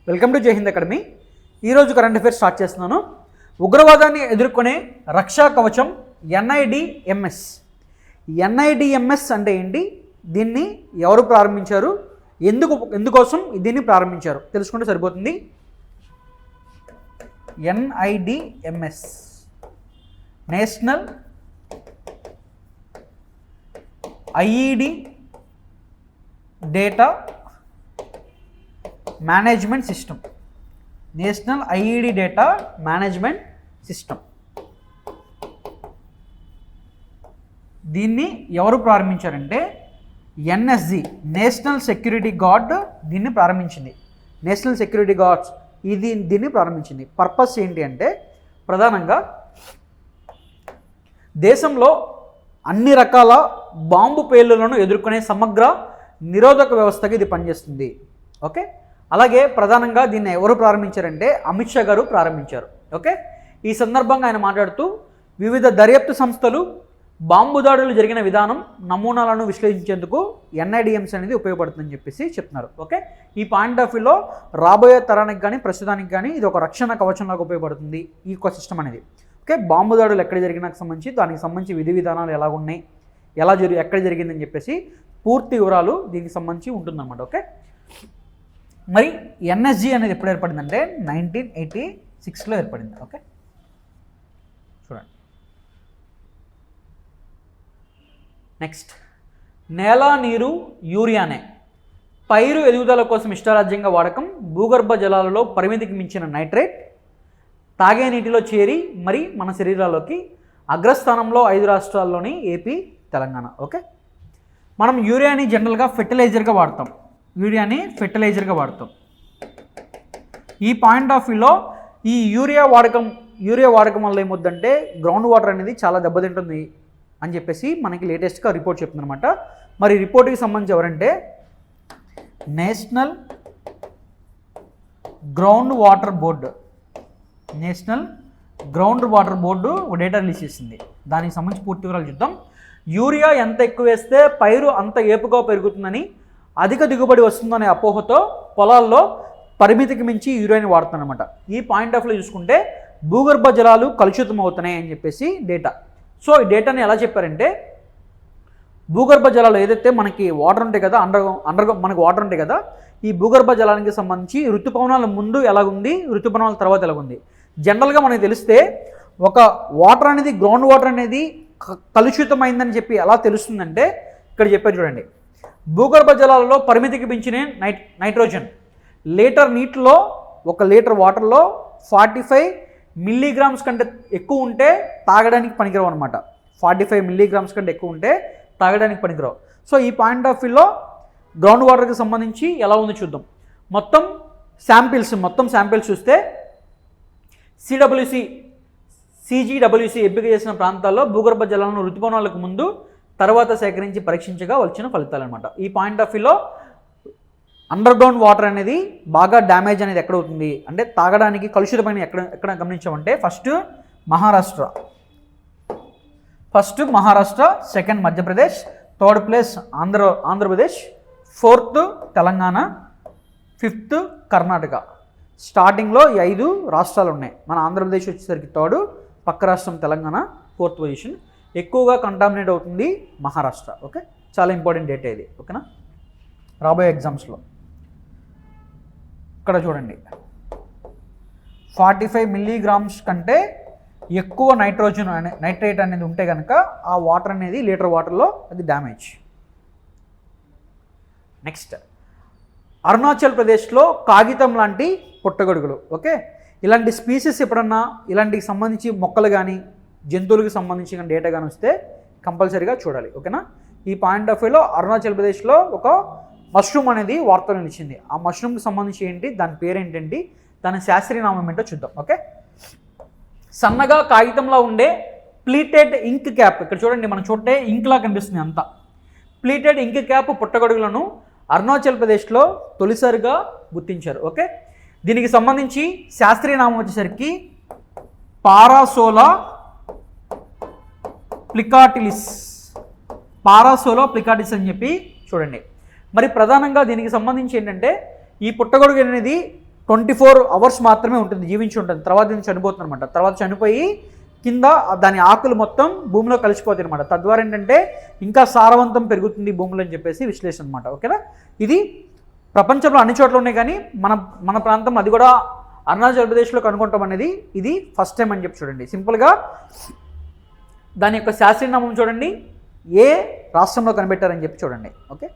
Welcome to జై Hind academy. ఈరోజు current affairs start చేస్తున్నాను. ఉగ్రవాదాన్ని ఎదుర్కొనే రక్షా కవచం NIDMS. NIDMS అంటే ఏంటి, దీన్ని ఎవరు ప్రారంభించారు, ఎందుకోసం దీన్ని ప్రారంభించారు తెలుసుకుంటే సరిపోతుంది. NIDMS national IED data management system. National IED data management system. దీన్ని ఎవరు ప్రారంభించారంటే NSG నేషనల్ సెక్యూరిటీ గార్డ్ దీన్ని ప్రారంభించింది. నేషనల్ సెక్యూరిటీ గార్డ్స్ దీన్ని ప్రారంభించింది. పర్పస్ ఏంటి అంటే ప్రధానంగా దేశంలో అన్ని రకాల బాంబు పేలులను ఎదుర్కొనే సమగ్ర నిరోధక వ్యవస్థకి ఇది పనిచేస్తుంది. ఓకే, అలాగే ప్రధానంగా దీన్ని ఎవరు ప్రారంభించారంటే అమిత్ షా గారు ప్రారంభించారు. ఓకే, ఈ సందర్భంగా ఆయన మాట్లాడుతూ వివిధ దర్యాప్తు సంస్థలు బాంబు దాడులు జరిగిన విధానం నమూనాలను విశ్లేషించేందుకు NIDMS అనేది ఉపయోగపడుతుందని చెప్పేసి చెప్తున్నారు. ఓకే, ఈ పాయింట్ ఆఫ్ వ్యూలో రాబోయే తరానికి కానీ ప్రస్తుతానికి కానీ ఇది ఒక రక్షణ కవచంలాగా ఉపయోగపడుతుంది ఈ సిస్టమ్ అనేది. ఓకే, బాంబు దాడులు ఎక్కడ జరిగినాకు సంబంధించి దానికి సంబంధించి విధి విధానాలు ఎలా ఉన్నాయి, ఎక్కడ జరిగిందని చెప్పేసి పూర్తి వివరాలు దీనికి సంబంధించి ఉంటుందన్నమాట. ఓకే, మరి NSG అనేది ఎప్పుడు ఏర్పడిందంటే 1986లో ఏర్పడింది. ఓకే, చూడండి. నెక్స్ట్, నేల నీరు యూరియానే పైరు ఎదుగుదల కోసం ఇష్టారాజ్యంగా వాడకం. భూగర్భ జలాలలో పరిమితికి మించిన నైట్రేట్ తాగే నీటిలో చేరి మరి మన శరీరాల్లోకి అగ్రస్థానంలో 5 రాష్ట్రాల్లోని ఏపీ, తెలంగాణ. ఓకే, మనం యూరియాని జనరల్గా ఫెర్టిలైజర్గా వాడతాం. ఈ పాయింట్ ఆఫ్ వ్యూలో ఈ యూరియా వాడకం వల్ల ఏమవుతుందంటే గ్రౌండ్ వాటర్ అనేది చాలా దెబ్బతింటుంది అని చెప్పేసి మనకి లేటెస్ట్గా రిపోర్ట్ చెప్తుందన్నమాట. మరి రిపోర్ట్కి సంబంధించి ఎవరంటే national ground water board data release చేసింది. దానికి సంబంధించి పూర్తి వివరాలు చూద్దాం. యూరియా ఎంత ఎక్కువ వేస్తే పైరు అంత ఏపుగా పెరుగుతుందని, అధిక దిగుబడి వస్తుందనే అపోహతో పొలాల్లో పరిమితికి మించి యూరియాని వాడుతుందన్నమాట. ఈ పాయింట్ ఆఫ్ వ్యూలో చూసుకుంటే భూగర్భ జలాలు కలుషితం అవుతున్నాయి అని చెప్పేసి డేటా. సో ఈ డేటాని ఎలా చెప్పారంటే భూగర్భ జలాలు ఏదైతే మనకి వాటర్ ఉంటాయి కదా, మనకి వాటర్ ఉంటాయి కదా, ఈ భూగర్భ జలానికి సంబంధించి ఋతుపవనాల ముందు ఎలాగుంది, ఋతుపవనాల తర్వాత ఎలాగుంది. జనరల్గా మనకి తెలిస్తే ఒక వాటర్ అనేది గ్రౌండ్ వాటర్ అనేది కలుషితమైందని చెప్పి ఎలా తెలుస్తుందంటే ఇక్కడ చెప్పారు చూడండి. భూగర్భ జలాలలో పరిమితికి మించిన నైట్రోజన్ లీటర్ నీటిలో 1 లీటర్ వాటర్లో 45 మిల్లీగ్రామ్స్ కంటే ఎక్కువ ఉంటే తాగడానికి పనికిరావు అనమాట. 45 మిల్లీగ్రామ్స్ కంటే ఎక్కువ ఉంటే తాగడానికి పనికిరావు. సో ఈ పాయింట్ ఆఫ్ వ్యూలో గ్రౌండ్ వాటర్కి సంబంధించి ఎలా ఉందో చూద్దాం. మొత్తం శాంపిల్స్ చూస్తే CGWC ఎంపిక చేసిన ప్రాంతాల్లో భూగర్భ జలాలను ఋతుపవనాలకు ముందు తర్వాత సేకరించి పరీక్షించగా వచ్చిన ఫలితాలు అనమాట. ఈ పాయింట్ ఆఫ్ వ్యూలో అండర్ గ్రౌండ్ వాటర్ అనేది బాగా డ్యామేజ్ అనేది ఎక్కడ అవుతుంది అంటే తాగడానికి కలుషితమైన ఎక్కడ గమనించామంటే first Maharashtra, second Madhya Pradesh, third place Andhra Pradesh, 4th Telangana, 5th Karnataka. స్టార్టింగ్లో ఈ 5 రాష్ట్రాలు ఉన్నాయి. మన ఆంధ్రప్రదేశ్ వచ్చేసరికి 3rd, పక్క రాష్ట్రం తెలంగాణ 4th పొజిషన్. ఎక్కువగా కంటామినేట్ అవుతుంది మహారాష్ట్ర. ఓకే, చాలా ఇంపార్టెంట్ డేటా ఇది. ఓకేనా, రాబోయే ఎగ్జామ్స్లో ఇక్కడ చూడండి 45 మిల్లీగ్రామ్స్ కంటే ఎక్కువ నైట్రేట్ అనేది ఉంటే కనుక ఆ వాటర్ అనేది లీటర్ వాటర్లో అది డ్యామేజ్. నెక్స్ట్, అరుణాచల్ ప్రదేశ్లో కాగితం లాంటి పుట్టగొడుగులు. ఓకే, ఇలాంటి స్పీసీస్ ఎప్పుడన్నా ఇలాంటికి సంబంధించి మొక్కలు కానీ జంతువులకు సంబంధించిన డేటా కానీ వస్తే కంపల్సరీగా చూడాలి. ఓకేనా, ఈ పాయింట్ ఆఫ్ వ్యూలో అరుణాచల్ ప్రదేశ్లో ఒక మష్రూమ్ అనేది వార్తలు నిలిచింది. ఆ మష్రూమ్కి సంబంధించి ఏంటి, దాని పేరేంటండి, దాని శాస్త్రీయ నామం ఏంటో చూద్దాం. ఓకే, సన్నగా కాగితంలో ఉండే ప్లీటెడ్ ఇంక్ క్యాప్. ఇక్కడ చూడండి, మనం చూస్తే ఇంక్లా కనిపిస్తుంది అంతా. ప్లీటెడ్ ఇంక్ క్యాప్ పుట్టగొడుగులను అరుణాచల్ ప్రదేశ్లో తొలిసారిగా గుర్తించారు. ఓకే, దీనికి సంబంధించి శాస్త్రీయ నామం వచ్చేసరికి పారాసోలా ప్లికాటిలిస్ అని చెప్పి చూడండి. మరి ప్రధానంగా దీనికి సంబంధించి ఏంటంటే ఈ పుట్టగొడుగు అనేది 24 అవర్స్ మాత్రమే ఉంటుంది, జీవించి ఉంటుంది. తర్వాత దీన్ని చనిపోతుంది అనమాట. తర్వాత చనిపోయి కింద దాని ఆకులు మొత్తం భూమిలో కలిసిపోతాయి అనమాట. తద్వారా ఏంటంటే ఇంకా సారవంతం పెరుగుతుంది భూమిలో అని చెప్పేసి విశ్లేషణ అనమాట. ఓకేనా? ఇది ప్రపంచంలో అన్ని చోట్ల ఉన్నాయి, కానీ మన ప్రాంతంలో అది కూడా అరుణాచల్ ప్రదేశ్లో కనుగొనటం అనేది ఇది ఫస్ట్ టైం అని చెప్పి చూడండి. సింపుల్గా దాని యొక్క శాస్త్రీయ నామం చూడండి, ఏ రాష్ట్రంలో కనిపెట్టారని చెప్పి చూడండి. Okay,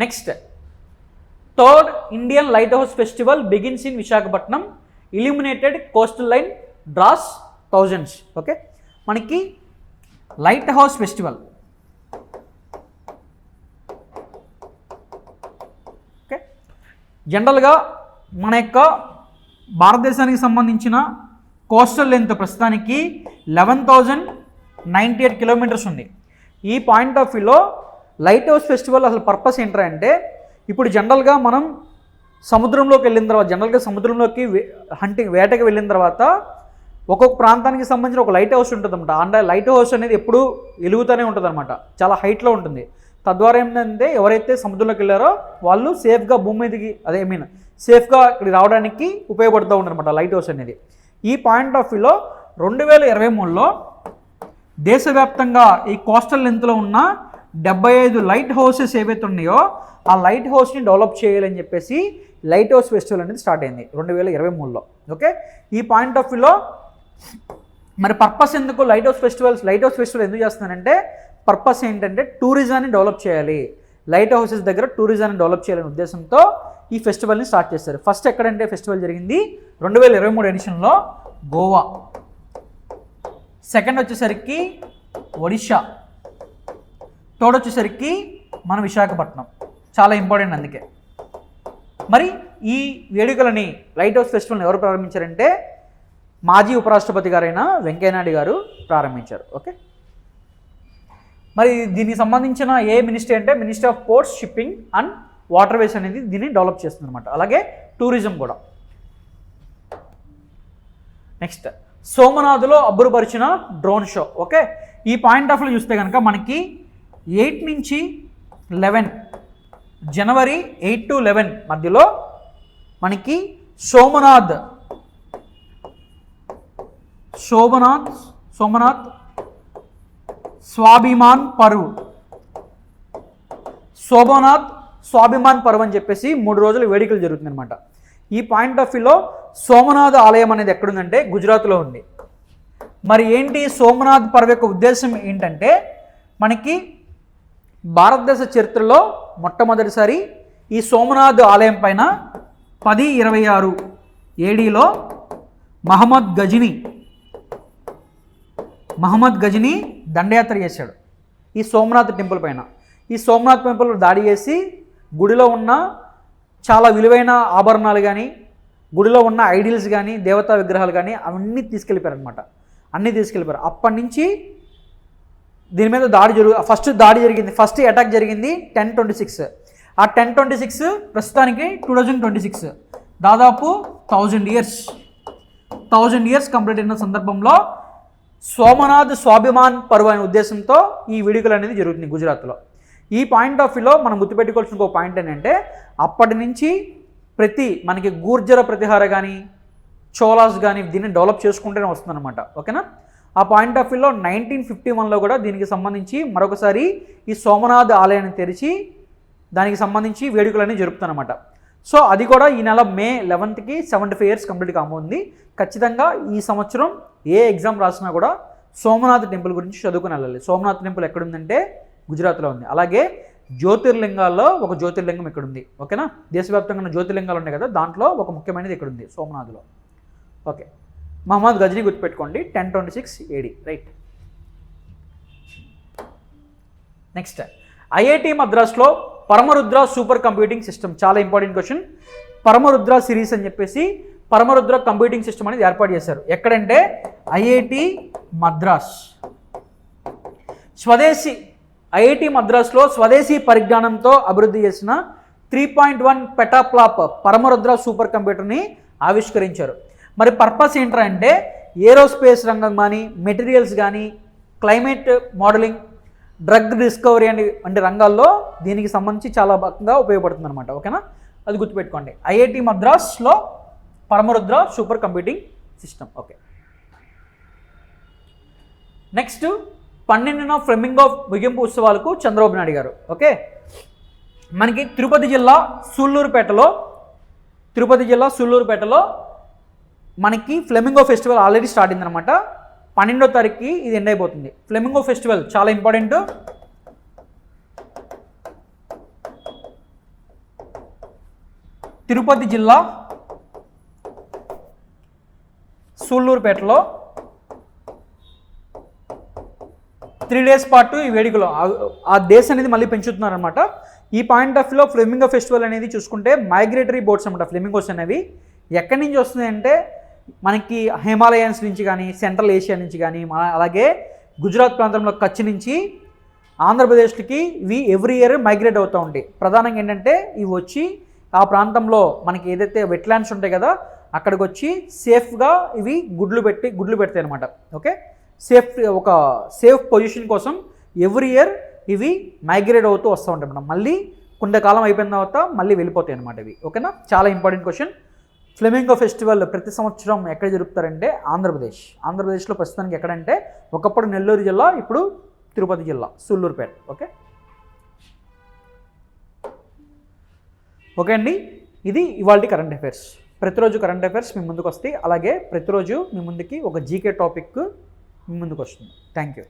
next, third Indian lighthouse festival begins in Visakhapatnam, illuminated coastal line draws thousands. Okay, మనకి లైట్ హౌస్ ఫెస్టివల్ ఓకే జనరల్గా మన యొక్క భారతదేశానికి సంబంధించిన కోస్టల్ లెంత్ ప్రస్తుతానికి 11,098 కిలోమీటర్స్ ఉంది. ఈ పాయింట్ ఆఫ్ వ్యూలో లైట్ హౌస్ ఫెస్టివల్ అసలు పర్పస్ ఏంటంటే, ఇప్పుడు జనరల్గా మనం సముద్రంలోకి వెళ్ళిన తర్వాత, జనరల్గా సముద్రంలోకి వేటకి వెళ్ళిన తర్వాత ఒక్కొక్క ప్రాంతానికి సంబంధించిన ఒక లైట్ హౌస్ ఉంటుంది అనమాట. అండ్ లైట్ హౌస్ అనేది ఎప్పుడూ వెలుగుతూనే ఉంటుంది అనమాట, చాలా హైట్లో ఉంటుంది. తద్వారా ఏంటంటే ఎవరైతే సముద్రంలోకి వెళ్ళారో వాళ్ళు సేఫ్గా భూమి మీదకి సేఫ్గా ఇక్కడికి రావడానికి ఉపయోగపడుతూ ఉంటారన్నమాట లైట్ హౌస్ అనేది. ఈ పాయింట్ ఆఫ్ వ్యూలో 2023లో దేశవ్యాప్తంగా ఈ కోస్టల్ లెంత్లో ఉన్న 75 లైట్ హౌసెస్ ఏవైతే ఉన్నాయో ఆ లైట్ హౌస్ని డెవలప్ చేయాలని చెప్పేసి లైట్ హౌస్ ఫెస్టివల్ అనేది స్టార్ట్ అయింది 2023లో. ఓకే, ఈ పాయింట్ ఆఫ్ వ్యూలో మరి పర్పస్ ఎందుకు లైట్ హౌస్ ఫెస్టివల్ ఎందుకు చేస్తున్నారంటే, పర్పస్ ఏంటంటే టూరిజాన్ని డెవలప్ చేయాలి, లైట్ హౌసెస్ దగ్గర టూరిజాన్ని డెవలప్ చేయాలనే ఉద్దేశంతో ఈ ఫెస్టివల్ని స్టార్ట్ చేస్తారు. ఫస్ట్ ఎక్కడంటే ఫెస్టివల్ జరిగింది 2023 ఎడిషన్లో గోవా, సెకండ్ వచ్చేసరికి ఒడిషా, థర్డ్ వచ్చేసరికి మన విశాఖపట్నం. చాలా ఇంపార్టెంట్ అందుకే. మరి ఈ వేడుకలని లైట్ హౌస్ ఫెస్టివల్ని ఎవరు ప్రారంభించారంటే మాజీ ఉపరాష్ట్రపతి గారైన వెంకయ్యనాయుడు గారు ప్రారంభించారు. ఓకే, మరి దీనికి సంబంధించిన ఏ మినిస్ట్రీ అంటే ministry of ports, shipping and waterways అనేది దీన్ని డెవలప్ చేస్తుంది అనమాట. అలాగే టూరిజం కూడా. నెక్స్ట్, సోమనాథ్లో అబ్బురుపరిచిన డ్రోన్ షో. ఓకే, ఈ పాయింట్ ఆఫ్ వ్యూ చూస్తే కనుక మనకి 8 నుంచి 11 జనవరి 8 to 11 మధ్యలో మనకి సోమనాథ్ స్వాభిమాన్ పర్వ్ అని చెప్పేసి 3 రోజులు వేడుకలు జరుగుతుంది అనమాట. ఈ పాయింట్ ఆఫ్ వ్యూలో సోమనాథ్ ఆలయం అనేది ఎక్కడుందంటే గుజరాత్లో ఉంది. మరి ఏంటి సోమనాథ్ పర్వ్ యొక్క ఉద్దేశం ఏంటంటే, మనకి భారతదేశ చరిత్రలో మొట్టమొదటిసారి ఈ సోమనాథ్ ఆలయం పైన 1026 ఏడీలో మహమ్మద్ గజని దండయాత్ర చేశాడు ఈ సోమనాథ్ టెంపుల్ పైన. ఈ సోమనాథ్ టెంపుల్ దాడి చేసి గుడిలో ఉన్న చాలా విలువైన ఆభరణాలు కానీ, గుడిలో ఉన్న ఐడియల్స్ కానీ, దేవతా విగ్రహాలు కానీ అవన్నీ తీసుకెళ్ళిపోయారనమాట. అన్నీ తీసుకెళ్ళిపోయారు. అప్పటి నుంచి దీని మీద ఫస్ట్ అటాక్ జరిగింది 10/26. ఆ 10/26 ప్రస్తుతానికి 2026, దాదాపు 1000 ఇయర్స్ కంప్లీట్ అయిన సందర్భంలో సోమనాథ్ స్వాభిమాన్ పర్వ్ అనే ఉద్దేశంతో ఈ వేడుకలు అనేది జరుగుతుంది గుజరాత్లో. ఈ పాయింట్ ఆఫ్ వ్యూలో మనం గుర్తుపెట్టుకోవాల్సిన ఒక పాయింట్ ఏంటంటే, అప్పటి నుంచి మనకి గూర్జర ప్రతిహార కానీ, చోలాస్ కానీ దీన్ని డెవలప్ చేసుకుంటూనే వస్తుందన్నమాట. ఓకేనా? ఆ పాయింట్ ఆఫ్ వ్యూలో 1951లో కూడా దీనికి సంబంధించి మరొకసారి ఈ సోమనాథ్ ఆలయాన్ని తెరిచి దానికి సంబంధించి వేడుకలన్నీ జరుపుతానమాట. సో అది కూడా ఈ నెల మే 11కి 75 ఇయర్స్ కంప్లీట్ కాబోతుంది. ఖచ్చితంగా ఈ సంవత్సరం ఏ ఎగ్జామ్ రాసినా కూడా సోమనాథ్ టెంపుల్ గురించి చదువుకుని వెళ్ళాలి. సోమనాథ్ టెంపుల్ ఎక్కడుందంటే గుజరాత్లో ఉంది. అలాగే జ్యోతిర్లింగాల్లో ఒక జ్యోతిర్లింగం ఇక్కడ ఉంది. ఓకేనా? దేశవ్యాప్తంగా ఉన్న జ్యోతిర్లింగాలు ఉన్నాయి కదా, దాంట్లో ఒక ముఖ్యమైనది ఇక్కడ ఉంది సోమనాథ్లో. ఓకే, మహమ్మద్ గజని గుర్తుపెట్టుకోండి, 1026 AD, రైట్. నెక్స్ట్, ఐఐటి మద్రాస్లో పరమరుద్ర సూపర్ కంప్యూటింగ్ సిస్టమ్. చాలా ఇంపార్టెంట్ క్వశ్చన్. పరమరుద్ర సిరీస్ అని చెప్పేసి పరమరుద్ర కంప్యూటింగ్ సిస్టమ్ అనేది ఏర్పాటు చేశారు. ఎక్కడంటే ఐఐటి మద్రాస్. ఐఐటి మద్రాస్లో స్వదేశీ పరిజ్ఞానంతో అభివృద్ధి చేసిన 3.1 పెటాప్లాప్ పరమరుద్ర సూపర్ కంప్యూటర్ని ఆవిష్కరించారు. మరి పర్పస్ ఏంట్రా అంటే ఏరోస్పేస్ రంగం కానీ, మెటీరియల్స్ కానీ, క్లైమేట్ మోడలింగ్, డ్రగ్ డిస్కవరీ అంటే రంగాల్లో దీనికి సంబంధించి చాలా బాగా ఉపయోగపడుతుంది అనమాట. ఓకేనా? అది గుర్తుపెట్టుకోండి. ఐఐటి మద్రాస్లో Param Rudra super computing system. Okay, next 12న ఫ్లెమింగో ముగింపు ఉత్సవాలకు చంద్రబాబు నాయుడు గారు. ఓకే, మనకి తిరుపతి జిల్లా సూళ్ళూరుపేటలో మనకి ఫ్లెమింగో ఫెస్టివల్ ఆల్రెడీ స్టార్ట్ అయిందనమాట. 12వ తారీఖుకి ఇది ఎండ్ అయిపోతుంది. ఫ్లెమింగో ఫెస్టివల్ చాలా ఇంపార్టెంట్. తిరుపతి జిల్లా సూళ్ళూరుపేటలో 3 days పాటు ఈ వేడుకలో ఆ దేశం అనేది మళ్ళీ పెంచుతున్నారనమాట. ఈ పాయింట్ ఆఫ్ వ్యూలో ఫ్లెమింగో ఫెస్టివల్ అనేది చూసుకుంటే మైగ్రేటరీ బోట్స్ అనమాట. ఫ్లెమింగోస్ అనేవి ఎక్కడి నుంచి వస్తున్నాయంటే మనకి హిమాలయన్స్ నుంచి కానీ, సెంట్రల్ ఏషియా నుంచి కానీ, అలాగే గుజరాత్ ప్రాంతంలో కచ్ నుంచి ఆంధ్రప్రదేశ్కి ఇవి ఎవ్రీ ఇయర్ మైగ్రేట్ అవుతూ ఉంటాయి. ప్రధానంగా ఏంటంటే ఇవి వచ్చి ఆ ప్రాంతంలో మనకి ఏదైతే వెట్లాండ్స్ ఉంటాయి కదా, అక్కడికి వచ్చి సేఫ్గా ఇవి గుడ్లు పెడతాయి అనమాట. ఓకే, సేఫ్ పొజిషన్ కోసం ఎవ్రీ ఇయర్ ఇవి మైగ్రేట్ అవుతూ వస్తూ ఉంటాయి మనం. మళ్ళీ కొంతకాలం అయిపోయిన తర్వాత మళ్ళీ వెళ్ళిపోతాయి అనమాట ఇవి. ఓకేనా, చాలా ఇంపార్టెంట్ క్వశ్చన్. ఫ్లెమింగో ఫెస్టివల్ ప్రతి సంవత్సరం ఎక్కడ జరుపుతారంటే ఆంధ్రప్రదేశ్లో ప్రస్తుతానికి ఎక్కడంటే ఒకప్పుడు నెల్లూరు జిల్లా, ఇప్పుడు తిరుపతి జిల్లా సూళ్ళూరుపేట. ఓకే అండి, ఇది ఇవాల్టి కరెంట్ అఫైర్స్. ప్రతిరోజు కరెంట్ అఫైర్స్ మీ ముందుకు వస్తాయి. అలాగే ప్రతిరోజు మీ ముందుకి ఒక జీకే టాపిక్ మీ ముందుకు వస్తుంది. Thank you.